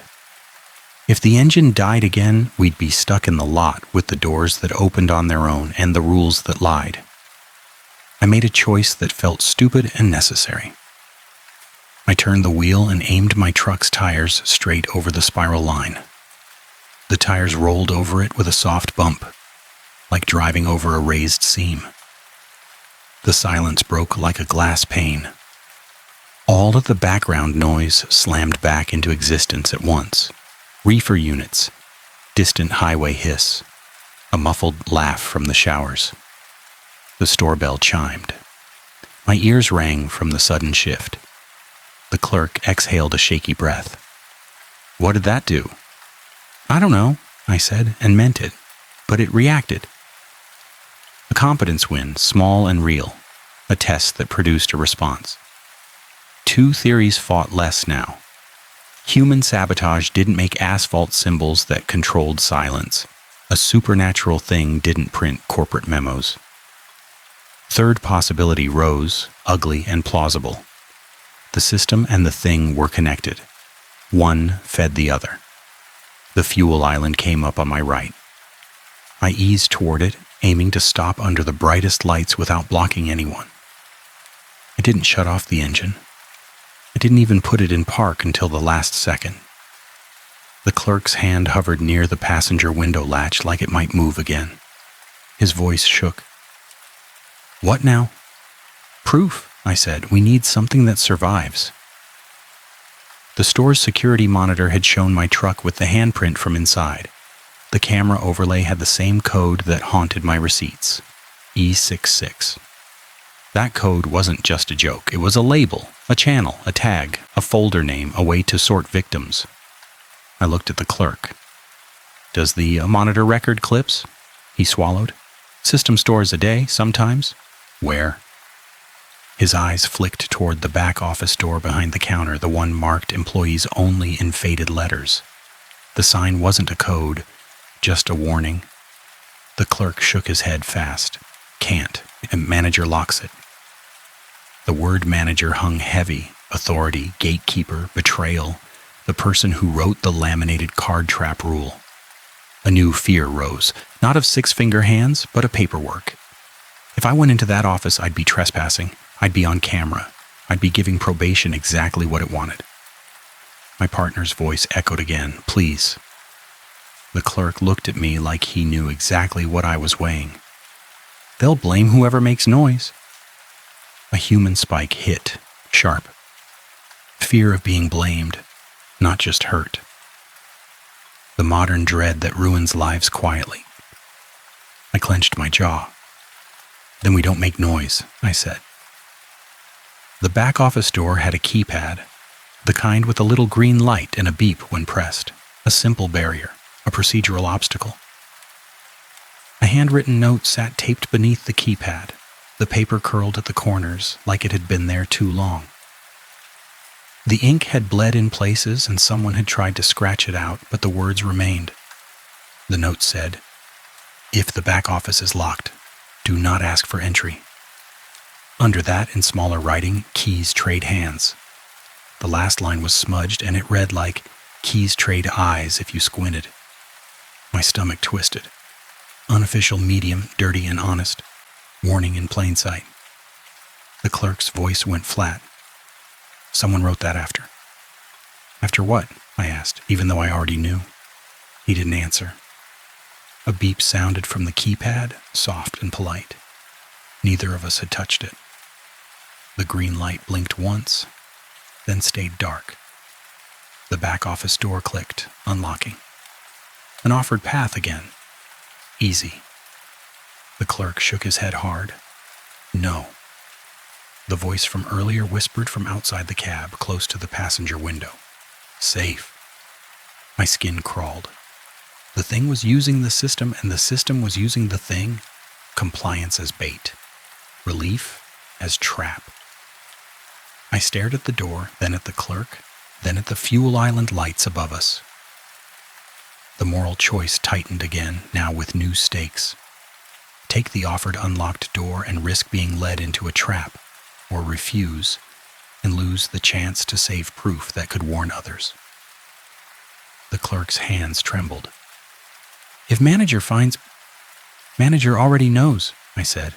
If the engine died again, we'd be stuck in the lot with the doors that opened on their own and the rules that lied. I made a choice that felt stupid and necessary. I turned the wheel and aimed my truck's tires straight over the spiral line. The tires rolled over it with a soft bump, like driving over a raised seam. The silence broke like a glass pane. All of the background noise slammed back into existence at once. Reefer units, distant highway hiss, a muffled laugh from the showers. The store bell chimed. My ears rang from the sudden shift. The clerk exhaled a shaky breath. "What did that do?" "I don't know," I said, and meant it, but it reacted. A competence win, small and real, a test that produced a response. 2 theories fought less now. Human sabotage didn't make asphalt symbols that controlled silence. A supernatural thing didn't print corporate memos. Third possibility rose, ugly and plausible. The system and the thing were connected. One fed the other. The fuel island came up on my right. I eased toward it, aiming to stop under the brightest lights without blocking anyone. I didn't shut off the engine. I didn't even put it in park until the last second. The clerk's hand hovered near the passenger window latch like it might move again. His voice shook. "What now?" "Proof," I said. "We need something that survives." The store's security monitor had shown my truck with the handprint from inside. The camera overlay had the same code that haunted my receipts, E66. That code wasn't just a joke. It was a label, a channel, a tag, a folder name, a way to sort victims. I looked at the clerk. "Does the monitor record clips?" He swallowed. "System stores a day, sometimes." "Where?" His eyes flicked toward the back office door behind the counter, the one marked employees only in faded letters. The sign wasn't a code, just a warning. The clerk shook his head fast. "Can't. A manager locks it." The word manager hung heavy. Authority, gatekeeper, betrayal. The person who wrote the laminated card trap rule. A new fear rose, not of 6-finger hands, but of paperwork. If I went into that office, I'd be trespassing. I'd be on camera. I'd be giving probation exactly what it wanted. My partner's voice echoed again, "Please." The clerk looked at me like he knew exactly what I was weighing. "They'll blame whoever makes noise." A human spike hit, sharp. Fear of being blamed, not just hurt. The modern dread that ruins lives quietly. I clenched my jaw. Then we don't make noise, I said. The back office door had a keypad, the kind with a little green light and a beep when pressed, a simple barrier, a procedural obstacle. A handwritten note sat taped beneath the keypad, the paper curled at the corners like it had been there too long. The ink had bled in places and someone had tried to scratch it out, but the words remained. The note said, "If the back office is locked, do not ask for entry." Under that, in smaller writing, "Keys trade hands." The last line was smudged and it read like, "Keys trade eyes if you squinted." My stomach twisted. Unofficial medium, dirty and honest. Warning in plain sight. The clerk's voice went flat. "Someone wrote that after." "After what?" I asked, even though I already knew. He didn't answer. A beep sounded from the keypad, soft and polite. Neither of us had touched it. The green light blinked once, then stayed dark. The back office door clicked, unlocking. An offered path again. Easy. The clerk shook his head hard. "No." The voice from earlier whispered from outside the cab, close to the passenger window. "Safe." My skin crawled. The thing was using the system, and the system was using the thing. Compliance as bait. Relief as trap. I stared at the door, then at the clerk, then at the fuel island lights above us. The moral choice tightened again, now with new stakes. Take the offered unlocked door and risk being led into a trap, or refuse and lose the chance to save proof that could warn others. The clerk's hands trembled. "If manager finds..." "Manager already knows," I said,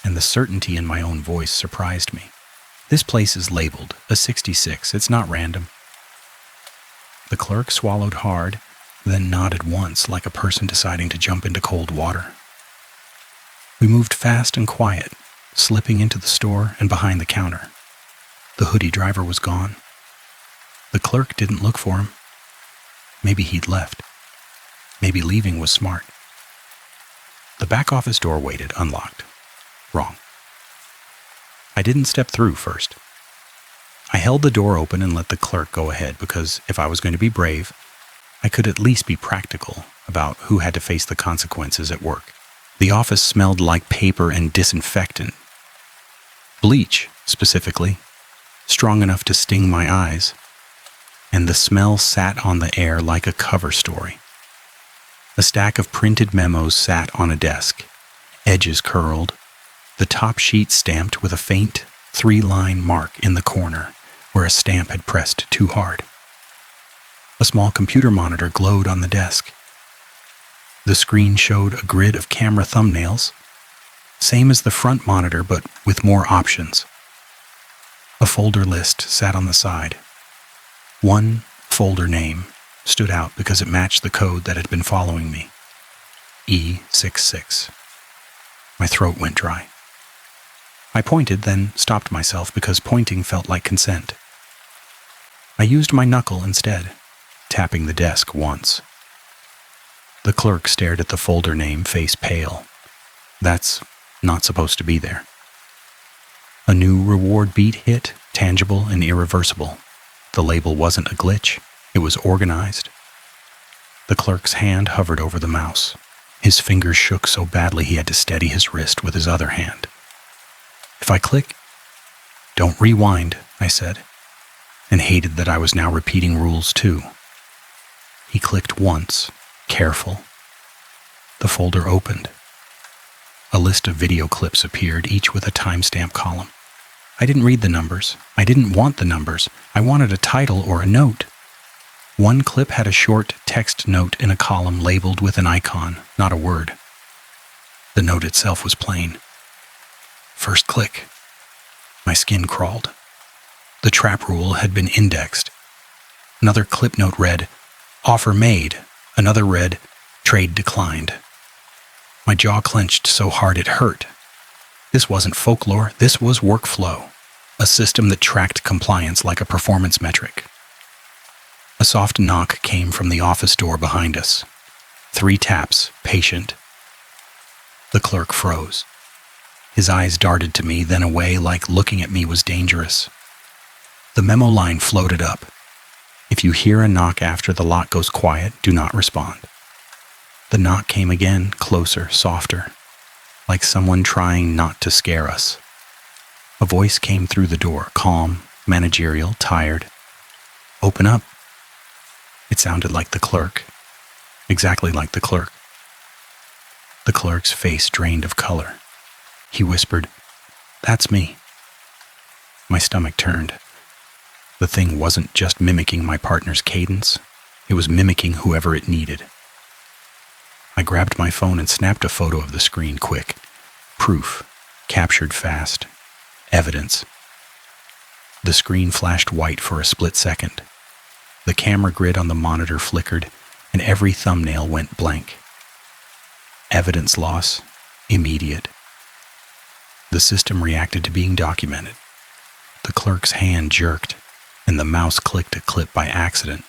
and the certainty in my own voice surprised me. "This place is labeled a 66. It's not random." The clerk swallowed hard, then nodded once like a person deciding to jump into cold water. We moved fast and quiet, slipping into the store and behind the counter. The hoodie driver was gone. The clerk didn't look for him. Maybe he'd left. Maybe leaving was smart. The back office door waited, unlocked. Wrong. I didn't step through first. I held the door open and let the clerk go ahead because if I was going to be brave, I could at least be practical about who had to face the consequences at work. The office smelled like paper and disinfectant. Bleach, specifically, strong enough to sting my eyes. And the smell sat on the air like a cover story. A stack of printed memos sat on a desk, edges curled, the top sheet stamped with a faint 3-line mark in the corner where a stamp had pressed too hard. A small computer monitor glowed on the desk. The screen showed a grid of camera thumbnails, same as the front monitor but with more options. A folder list sat on the side. One folder name stood out because it matched the code that had been following me. E66. My throat went dry. I pointed, then stopped myself because pointing felt like consent. I used my knuckle instead, tapping the desk once. The clerk stared at the folder name, face pale. That's not supposed to be there. A new reward beat hit, tangible and irreversible. The label wasn't a glitch. It was organized. The clerk's hand hovered over the mouse. His fingers shook so badly he had to steady his wrist with his other hand. If I click... "Don't rewind," I said, and hated that I was now repeating rules too. He clicked once, careful. The folder opened. A list of video clips appeared, each with a timestamp column. I didn't read the numbers. I didn't want the numbers. I wanted a title or a note. One clip had a short text note in a column labeled with an icon, not a word. The note itself was plain. First click. My skin crawled. The trap rule had been indexed. Another clip note read, "Offer made." Another read, "Trade declined." My jaw clenched so hard it hurt. This wasn't folklore, this was workflow, a system that tracked compliance like a performance metric. A soft knock came from the office door behind us. 3 taps, patient. The clerk froze. His eyes darted to me, then away, like looking at me was dangerous. The memo line floated up. If you hear a knock after the lock goes quiet, do not respond. The knock came again, closer, softer, like someone trying not to scare us. A voice came through the door, calm, managerial, tired. Open up. It sounded like the clerk. Exactly like the clerk. The clerk's face drained of color. He whispered, "That's me." My stomach turned. The thing wasn't just mimicking my partner's cadence. It was mimicking whoever it needed. I grabbed my phone and snapped a photo of the screen quick. Proof. Captured fast. Evidence. The screen flashed white for a split second. The camera grid on the monitor flickered, and every thumbnail went blank. Evidence loss. Immediate. The system reacted to being documented. The clerk's hand jerked, and the mouse clicked a clip by accident.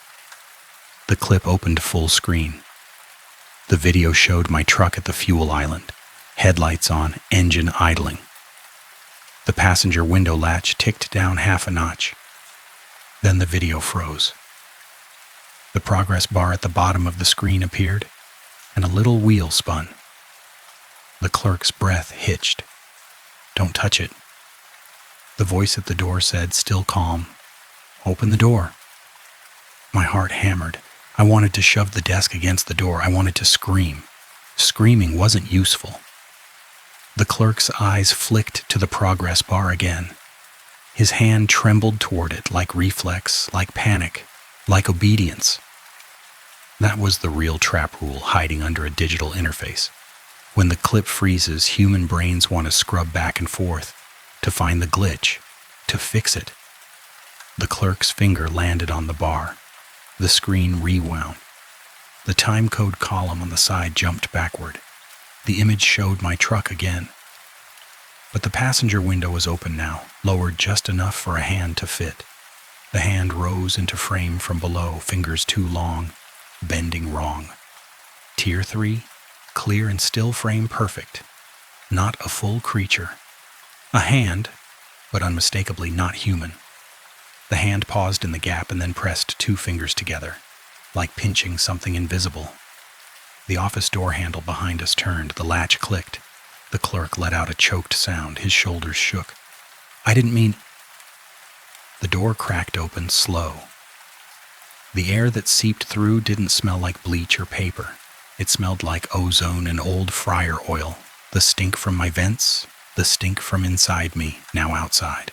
The clip opened full screen. The video showed my truck at the fuel island, headlights on, engine idling. The passenger window latch ticked down half a notch. Then the video froze. The progress bar at the bottom of the screen appeared, and a little wheel spun. The clerk's breath hitched. "Don't touch it." The voice at the door said, still calm, "Open the door." My heart hammered. I wanted to shove the desk against the door. I wanted to scream. Screaming wasn't useful. The clerk's eyes flicked to the progress bar again. His hand trembled toward it, like reflex, like panic, like obedience. That was the real trap rule hiding under a digital interface. When the clip freezes, human brains want to scrub back and forth, to find the glitch, to fix it. The clerk's finger landed on the bar. The screen rewound. The time code column on the side jumped backward. The image showed my truck again. But the passenger window was open now, lowered just enough for a hand to fit. The hand rose into frame from below, fingers too long, bending wrong. Tier 3, clear and still frame perfect. Not a full creature. A hand, but unmistakably not human. The hand paused in the gap and then pressed 2 fingers together, like pinching something invisible. The office door handle behind us turned, the latch clicked. The clerk let out a choked sound, his shoulders shook. "I didn't mean..." The door cracked open, slow. The air that seeped through didn't smell like bleach or paper. It smelled like ozone and old fryer oil, the stink from my vents, the stink from inside me, now outside.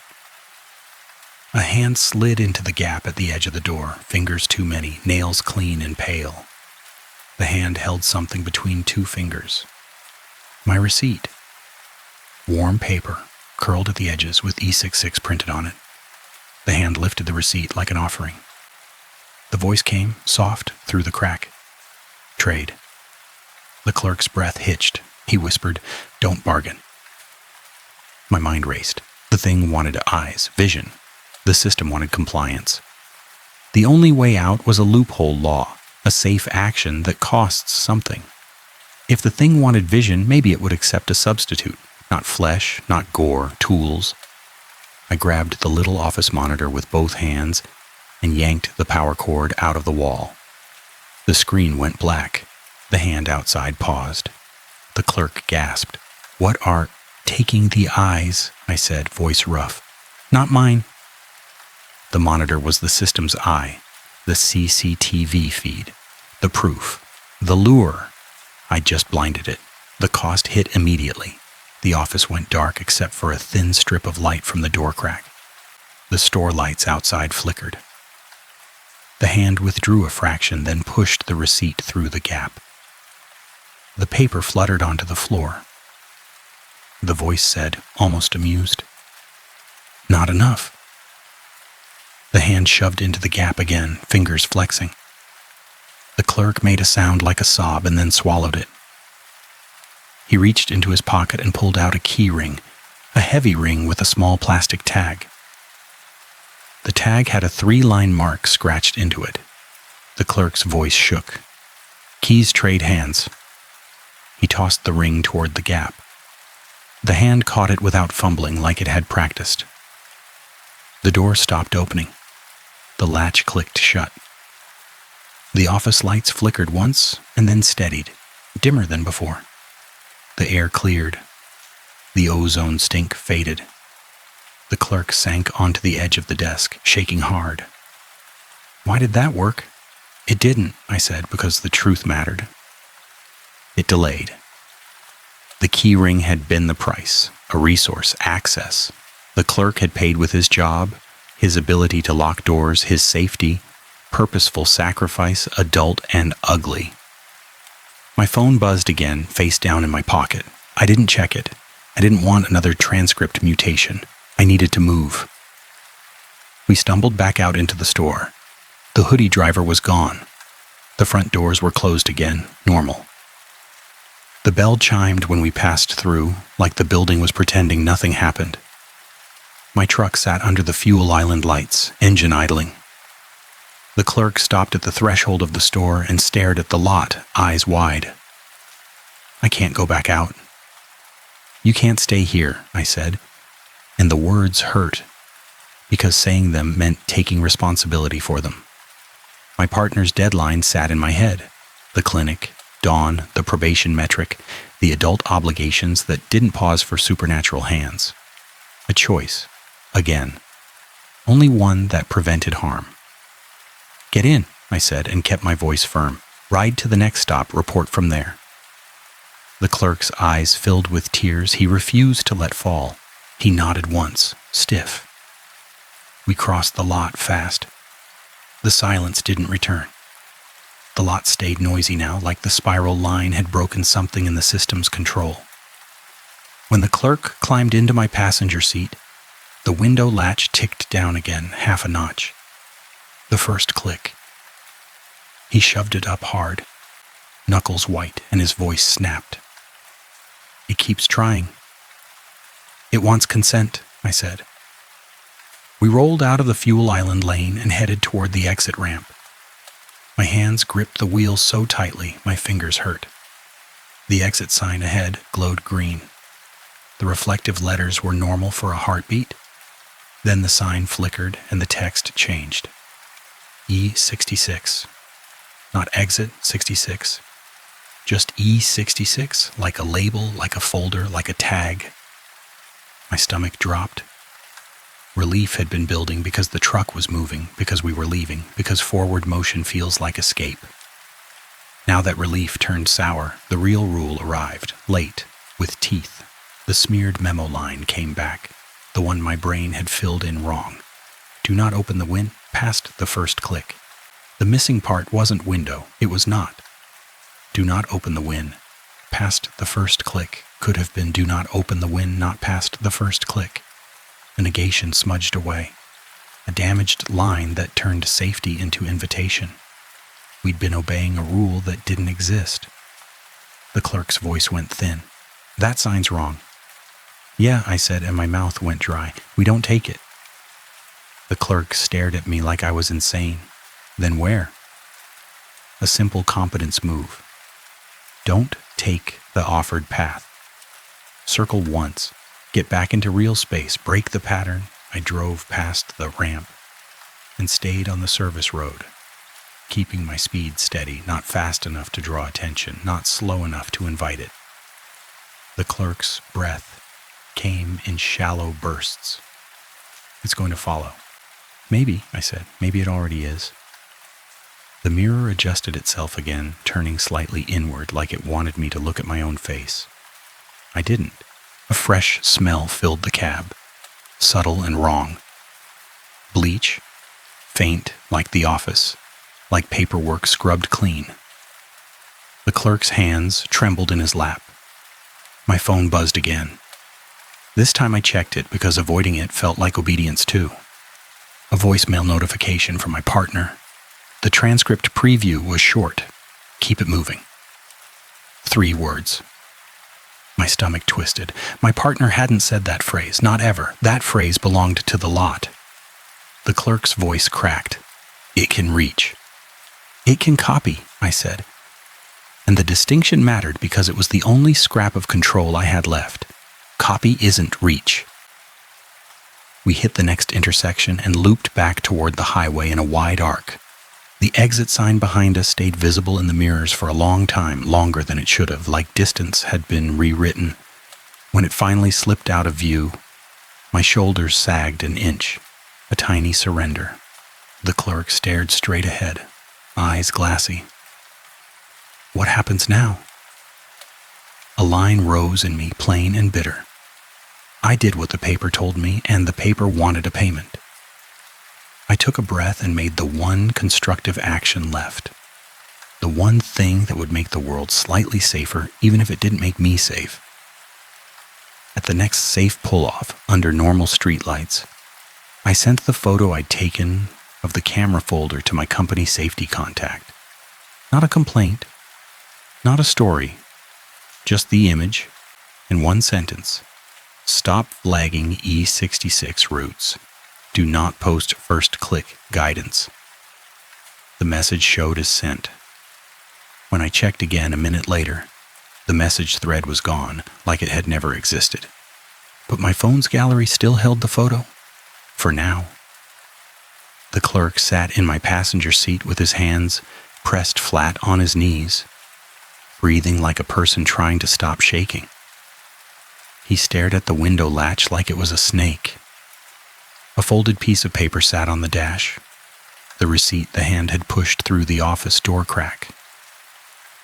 A hand slid into the gap at the edge of the door, fingers too many, nails clean and pale. The hand held something between 2 fingers. My receipt. Warm paper, curled at the edges with E66 printed on it. The hand lifted the receipt like an offering. The voice came, soft, through the crack. "Trade." The clerk's breath hitched. He whispered, "Don't bargain." My mind raced. The thing wanted eyes, vision. The system wanted compliance. The only way out was a loophole law, a safe action that costs something. If the thing wanted vision, maybe it would accept a substitute. Not flesh, not gore, tools. I grabbed the little office monitor with both hands and yanked the power cord out of the wall. The screen went black. The hand outside paused. The clerk gasped. "What are..." "Taking the eyes," I said, voice rough. "Not mine." The monitor was the system's eye, the CCTV feed, the proof, the lure. I just blinded it. The cost hit immediately. The office went dark except for a thin strip of light from the door crack. The store lights outside flickered. The hand withdrew a fraction, then pushed the receipt through the gap. The paper fluttered onto the floor. The voice said, almost amused, "Not enough." The hand shoved into the gap again, fingers flexing. The clerk made a sound like a sob and then swallowed it. He reached into his pocket and pulled out a key ring, a heavy ring with a small plastic tag. The tag had a 3-line mark scratched into it. The clerk's voice shook. "Keys trade hands." He tossed the ring toward the gap. The hand caught it without fumbling like it had practiced. The door stopped opening. The latch clicked shut. The office lights flickered once and then steadied, dimmer than before. The air cleared. The ozone stink faded. The clerk sank onto the edge of the desk, shaking hard. Why did that work? It didn't, I said, because the truth mattered. It delayed. The key ring had been the price, a resource, access. The clerk had paid with his job, his ability to lock doors, his safety, purposeful sacrifice, adult and ugly. My phone buzzed again, face down in my pocket. I didn't check it. I didn't want another transcript mutation. I needed to move. We stumbled back out into the store. The hoodie driver was gone. The front doors were closed again, normal. The bell chimed when we passed through, like the building was pretending nothing happened. My truck sat under the fuel island lights, engine idling. The clerk stopped at the threshold of the store and stared at the lot, eyes wide. I can't go back out. You can't stay here, I said, and the words hurt, because saying them meant taking responsibility for them. My partner's deadline sat in my head. The clinic, Dawn, the probation metric, the adult obligations that didn't pause for supernatural hands. A choice, again. Only one that prevented harm. Get in, I said, and kept my voice firm. Ride to the next stop, report from there. The clerk's eyes filled with tears he refused to let fall. He nodded once, stiff. We crossed the lot fast. The silence didn't return. The lot stayed noisy now, like the spiral line had broken something in the system's control. When the clerk climbed into my passenger seat, the window latch ticked down again, half a notch. The first click. He shoved it up hard, knuckles white, and his voice snapped. It keeps trying. It wants consent, I said. We rolled out of the fuel island lane and headed toward the exit ramp. My hands gripped the wheel so tightly, my fingers hurt. The exit sign ahead glowed green. The reflective letters were normal for a heartbeat. Then the sign flickered and the text changed. E66. Not exit 66. Just E66, like a label, like a folder, like a tag. My stomach dropped. Relief had been building because the truck was moving, because we were leaving, because forward motion feels like escape. Now that relief turned sour, the real rule arrived, late, with teeth. The smeared memo line came back, the one my brain had filled in wrong. Do not open the window, past the first click. The missing part wasn't window, it was not. Do not open the win. Past the first click could have been do not open the win, not past the first click. A negation smudged away. A damaged line that turned safety into invitation. We'd been obeying a rule that didn't exist. The clerk's voice went thin. That sign's wrong. Yeah, I said, and my mouth went dry. We don't take it. The clerk stared at me like I was insane. Then where? A simple competence move. Don't take the offered path. Circle once. Get back into real space. Break the pattern. I drove past the ramp and stayed on the service road, keeping my speed steady, not fast enough to draw attention, not slow enough to invite it. The clerk's breath came in shallow bursts. It's going to follow. Maybe, I said. Maybe it already is. The mirror adjusted itself again, turning slightly inward like it wanted me to look at my own face. I didn't. A fresh smell filled the cab, subtle and wrong. Bleach, faint like the office, like paperwork scrubbed clean. The clerk's hands trembled in his lap. My phone buzzed again. This time I checked it because avoiding it felt like obedience too. A voicemail notification from my partner. The transcript preview was short. Keep it moving. 3 words. My stomach twisted. My partner hadn't said that phrase, not ever. That phrase belonged to the lot. The clerk's voice cracked. It can reach. It can copy, I said. And the distinction mattered because it was the only scrap of control I had left. Copy isn't reach. We hit the next intersection and looped back toward the highway in a wide arc. The exit sign behind us stayed visible in the mirrors for a long time, longer than it should have, like distance had been rewritten. When it finally slipped out of view, my shoulders sagged an inch, a tiny surrender. The clerk stared straight ahead, eyes glassy. What happens now? A line rose in me, plain and bitter. I did what the paper told me, and the paper wanted a payment. I took a breath and made the one constructive action left. The one thing that would make the world slightly safer, even if it didn't make me safe. At the next safe pull-off, under normal streetlights, I sent the photo I'd taken of the camera folder to my company safety contact. Not a complaint, not a story, just the image, in one sentence. Stop flagging E66 routes. Do not post first click guidance. The message showed as sent. When I checked again a minute later, the message thread was gone, like it had never existed. But my phone's gallery still held the photo. For now. The clerk sat in my passenger seat with his hands pressed flat on his knees, breathing like a person trying to stop shaking. He stared at the window latch like it was a snake. A folded piece of paper sat on the dash, the receipt the hand had pushed through the office door crack.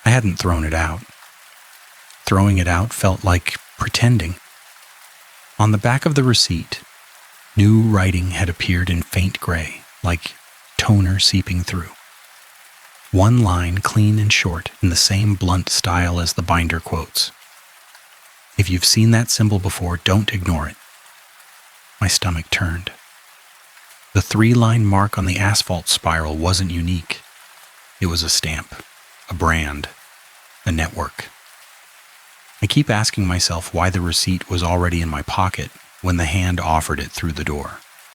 I hadn't thrown it out. Throwing it out felt like pretending. On the back of the receipt, new writing had appeared in faint gray, like toner seeping through. One line, clean and short, in the same blunt style as the binder quotes. If you've seen that symbol before, don't ignore it. My stomach turned. The 3-line mark on the asphalt spiral wasn't unique. It was a stamp, a brand, a network. I keep asking myself why the receipt was already in my pocket when the hand offered it through the door.